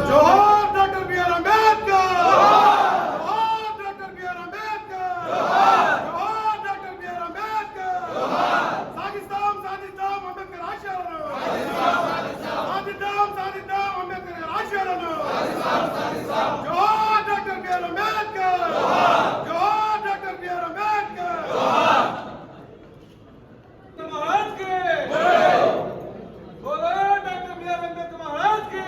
जोहार doctor BR. Ambedkar, जोहार doctor BR. Ambedkar, जोहार डॉक्टर बी.आर. अंबेडकर, साधिస్తాం అంబేద్కర్ ఆశయాలను, సాధిస్తాం అంబేద్కర్ ఆశయాలను. जोहार डॉक्टर बी.आर. अंबेडकर, जोहार डॉक्टर बी.आर. अंबेडकर, महाराज के बोलो डॉक्टर बी.आर. अंबेडकर महाराज के.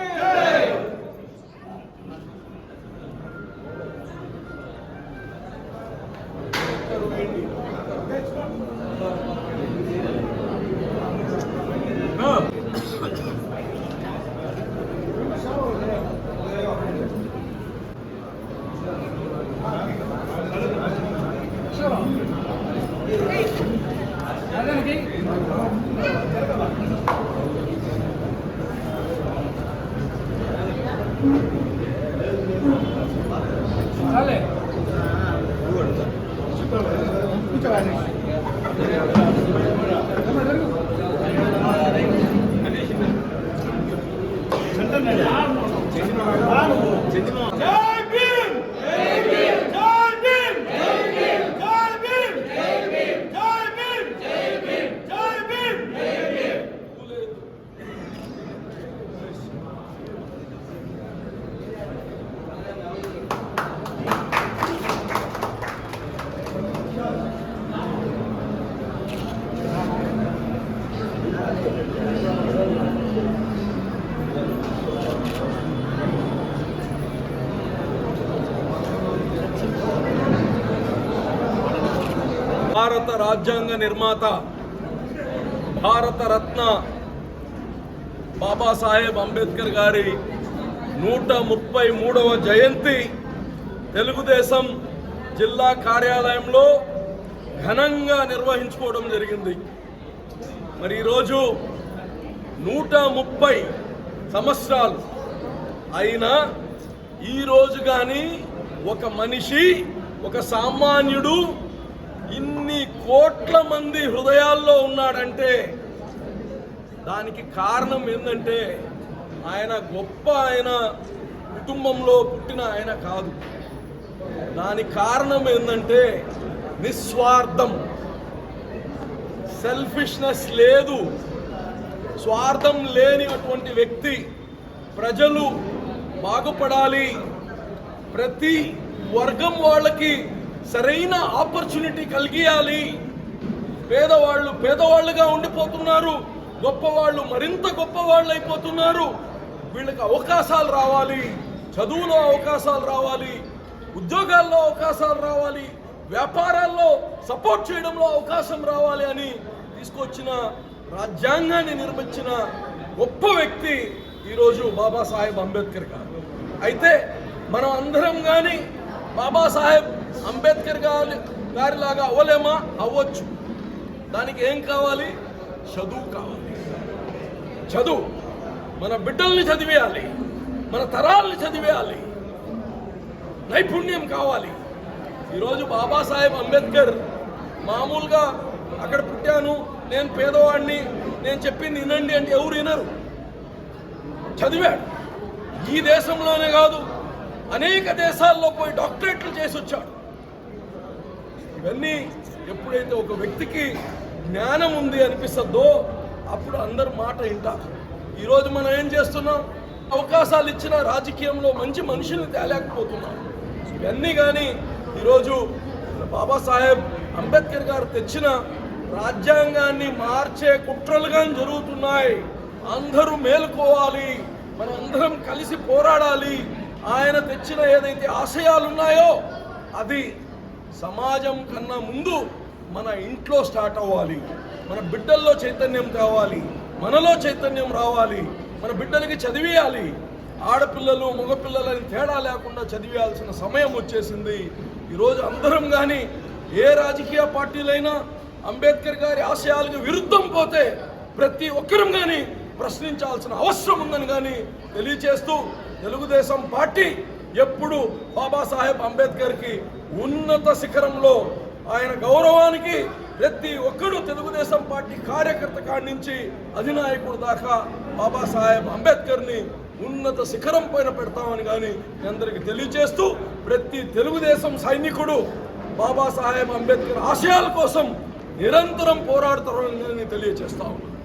భారత రాజ్యాంగ నిర్మాత భారత రత్న బాబాసాహెబ్ అంబేద్కర్ గారి 133వ జయంతి తెలుగుదేశం జిల్లా కార్యాలయంలో ఘనంగా నిర్వహించుకోవడం జరిగింది. మరి ఈరోజు 130 సంవత్సరాలు అయినా ఈరోజు కానీ ఒక మనిషి, ఒక సామాన్యుడు ఇన్ని కోట్ల మంది హృదయాల్లో ఉన్నాడంటే దానికి కారణం ఏంటంటే ఆయన గొప్ప కుటుంబంలో పుట్టిన ఆయన కాదు. దానికి కారణం ఏంటంటే నిస్వార్థం, సెల్ఫిష్నెస్ లేదు, స్వార్థం లేని అటువంటి వ్యక్తి. ప్రజలు బాగుపడాలి, ప్రతి వర్గం వాళ్ళకి సరైన ఆపర్చునిటీ కలిగియాలి. పేదవాళ్ళు పేదవాళ్ళుగా ఉండిపోతున్నారు, గొప్పవాళ్ళు మరింత గొప్పవాళ్ళు అయిపోతున్నారు. వీళ్ళకి అవకాశాలు రావాలి, చదువులో అవకాశాలు రావాలి, ఉద్యోగాల్లో అవకాశాలు రావాలి, వ్యాపారాల్లో సపోర్ట్ చేయడంలో అవకాశం రావాలి అని తీసుకొచ్చిన రాజ్యాంగాన్ని నిర్మించిన గొప్ప వ్యక్తి ఈరోజు బాబాసాహెబ్ అంబేద్కర్ గారు. అయితే మనం అందరం కానీ బాబాసాహెబ్ అంబేద్కర్ గారిలాగా అవ్వలేమా? అవ్వచ్చు. దానికి ఏం కావాలి? చదువు కావాలి. చదువు మన బిడ్డల్ని చదివేయాలి, మన తరాల్ని చదివేయాలి, నైపుణ్యం కావాలి. ఈరోజు బాబాసాహెబ్ అంబేద్కర్ మామూలుగా అక్కడ పుట్టాను, నేను పేదవాడిని, నేను చెప్పింది వినండి అంటే ఎవరు వినరు. చదివాడు. ఈ దేశంలోనే కాదు, అనేక దేశాల్లో పోయి డాక్టరేట్లు చేసి వచ్చాడు. ఇవన్నీ ఎప్పుడైతే ఒక వ్యక్తికి జ్ఞానం ఉంది అనిపిస్తుందో అప్పుడు అందరు మాట వింటారు. ఈరోజు మనం ఏం చేస్తున్నాం? అవకాశాలు ఇచ్చిన రాజకీయంలో మంచి మనుషుల్ని తేలేకపోతున్నాం. ఇవన్నీ కానీ ఈరోజు బాబాసాహెబ్ అంబేద్కర్ గారు తెచ్చిన రాజ్యాంగాన్ని మార్చే కుట్రలుగా జరుగుతున్నాయి. అందరూ మేలుకోవాలి, మనం అందరం కలిసి పోరాడాలి. ఆయన తెచ్చిన ఏదైతే ఆశయాలు ఉన్నాయో అది సమాజం కన్నా ముందు మన ఇంట్లో స్టార్ట్ అవ్వాలి. మన బిడ్డల్లో చైతన్యం కావాలి, మనలో చైతన్యం రావాలి. మన బిడ్డలకి చదివేయాలి. ఆడపిల్లలు మగపిల్లలని తేడా లేకుండా చదివేయాల్సిన సమయం వచ్చేసింది. ఈరోజు అందరం కానీ ఏ రాజకీయ పార్టీలైనా అంబేద్కర్ గారి ఆశయాలకు విరుద్ధం పోతే ప్రతి ఒక్కరం కానీ ప్రశ్నించాల్సిన అవసరం ఉందని కానీ తెలియచేస్తూ తెలుగుదేశం పార్టీ ఎప్పుడు బాబాసాహెబ్ అంబేద్కర్కి ఉన్నత శిఖరంలో ఆయన గౌరవానికి ప్రతి ఒక్కడు తెలుగుదేశం పార్టీ కార్యకర్త కాడి నుంచి అధినాయకుడు దాకా బాబాసాహెబ్ అంబేద్కర్ని ఉన్నత శిఖరం పైన పెడతామని కానీ మీ అందరికీ తెలియజేస్తూ, ప్రతి తెలుగుదేశం సైనికుడు బాబాసాహెబ్ అంబేద్కర్ ఆశయాల కోసం నిరంతరం పోరాడుతారని తెలియజేస్తా ఉన్నాను.